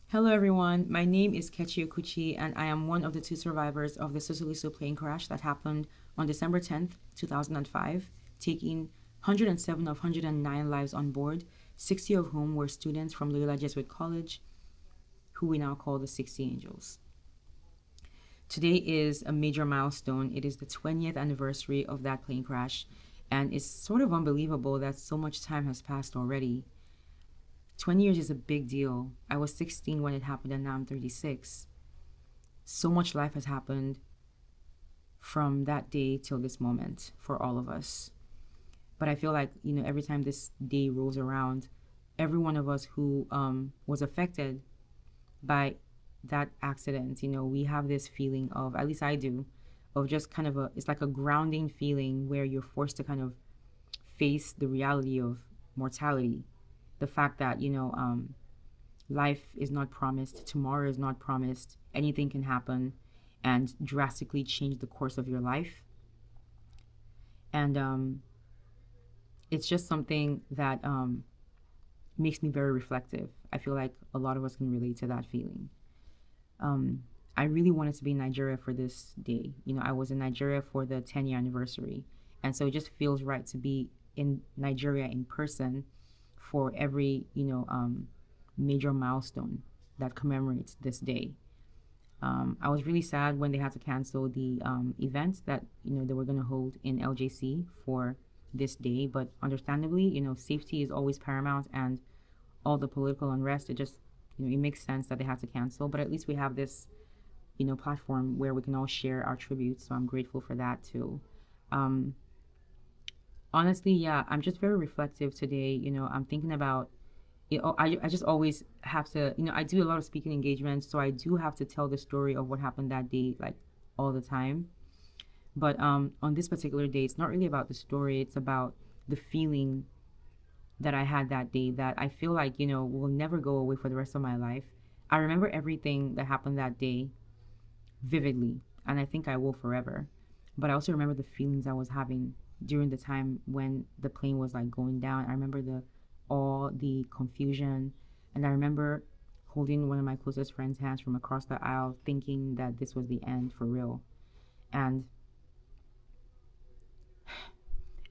Hello, everyone. My name is Kechi Okuchi, and I am one of the two survivors of the Sosoliso plane crash that happened on December 10th, 2005, taking 107 of 109 lives on board, 60 of whom were students from Loyola Jesuit College, who we now call the 60 Angels. Today is a major milestone. It is the 20th anniversary of that plane crash, and it's sort of unbelievable that so much time has passed already. 20 years is a big deal. I was 16 when it happened, and now I'm 36. So much life has happened from that day till this moment for all of us. But I feel like, every time this day rolls around, every one of us who was affected by that accident, we have this feeling of, at least I do, of just kind of it's like a grounding feeling where you're forced to kind of face the reality of mortality. The fact that, life is not promised, tomorrow is not promised, anything can happen and drastically change the course of your life. And it's just something that makes me very reflective. I feel like a lot of us can relate to that feeling. I really wanted to be in Nigeria for this day. I was in Nigeria for the 10-year anniversary. And so it just feels right to be in Nigeria in person for every, major milestone that commemorates this day. I was really sad when they had to cancel the event that, they were going to hold in LJC for this day. But understandably, safety is always paramount, and all the political unrest, it just, it makes sense that they had to cancel. But at least we have this, platform where we can all share our tributes. So I'm grateful for that too. Um, Honestly, yeah, I'm just very reflective today. I'm thinking about, I just always have to, I do a lot of speaking engagements. So I do have to tell the story of what happened that day, like all the time. But on this particular day, it's not really about the story. It's about the feeling that I had that day that I feel like, will never go away for the rest of my life. I remember everything that happened that day vividly, and I think I will forever. But I also remember the feelings I was having during the time when the plane was like going down. I remember all the confusion, and I remember holding one of my closest friends' hands from across the aisle, thinking that this was the end for real. And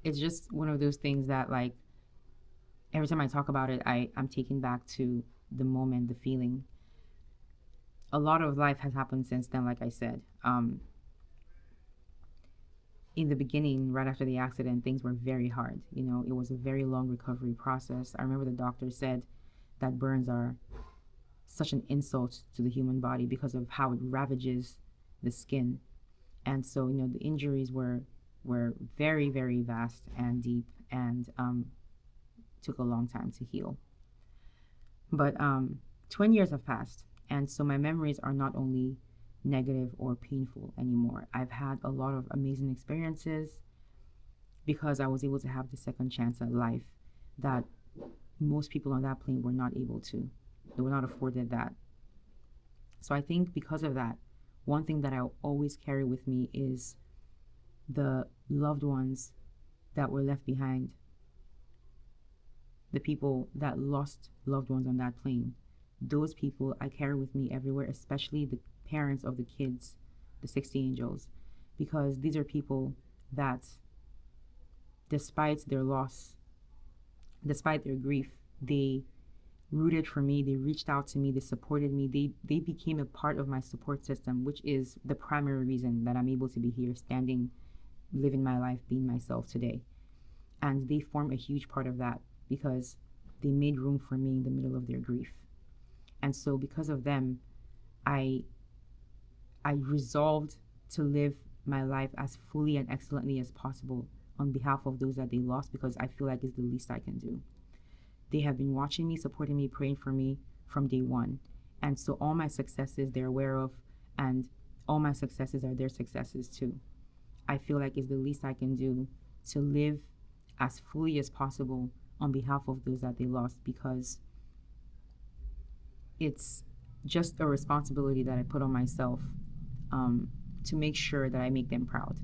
it's just one of those things that, like, every time I talk about it, I'm taken back to the moment, the feeling. A lot of life has happened since then, like I said. In the beginning, right after the accident, things were very hard. It was a very long recovery process. I remember the doctor said that burns are such an insult to the human body because of how it ravages the skin. And so, the injuries were very, very vast and deep, and took a long time to heal. But 20 years have passed, and so my memories are not only negative or painful anymore. I've had a lot of amazing experiences because I was able to have the second chance at life that most people on that plane were not able to. They were not afforded that. So I think because of that, one thing that I'll always carry with me is the loved ones that were left behind, the people that lost loved ones on that plane. Those people I carry with me everywhere, especially the parents of the kids, the 60 Angels, because these are people that, despite their loss, despite their grief, they rooted for me, they reached out to me, they supported me, they became a part of my support system, which is the primary reason that I'm able to be here, standing, living my life, being myself today. And they form a huge part of that because they made room for me in the middle of their grief. And so because of them, I I resolved to live my life as fully and excellently as possible on behalf of those that they lost, because I feel like it's the least I can do. They have been watching me, supporting me, praying for me from day one. And so all my successes they're aware of, and all my successes are their successes too. I feel like it's the least I can do to live as fully as possible on behalf of those that they lost, because it's just a responsibility that I put on myself, to make sure that I make them proud,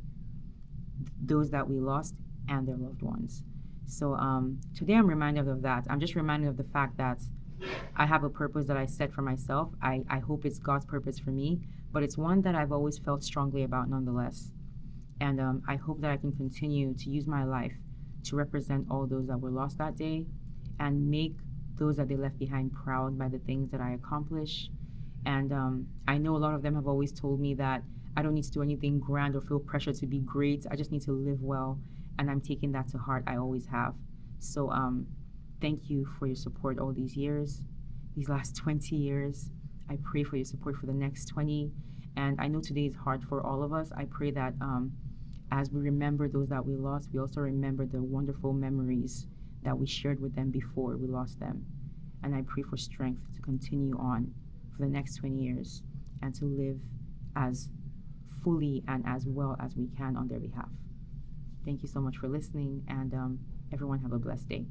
those that we lost and their loved ones. So today I'm reminded of that. I'm just reminded of the fact that I have a purpose that I set for myself. I hope it's God's purpose for me, but it's one that I've always felt strongly about nonetheless. And I hope that I can continue to use my life to represent all those that were lost that day and make those that they left behind proud by the things that I accomplish. And I know a lot of them have always told me that I don't need to do anything grand or feel pressure to be great. I just need to live well. And I'm taking that to heart. I always have. So thank you for your support all these years, these last 20 years. I pray for your support for the next 20. And I know today is hard for all of us. I pray that as we remember those that we lost, we also remember the wonderful memories that we shared with them before we lost them. And I pray for strength to continue on for the next 20 years and to live as fully and as well as we can on their behalf. Thank you so much for listening, and everyone have a blessed day.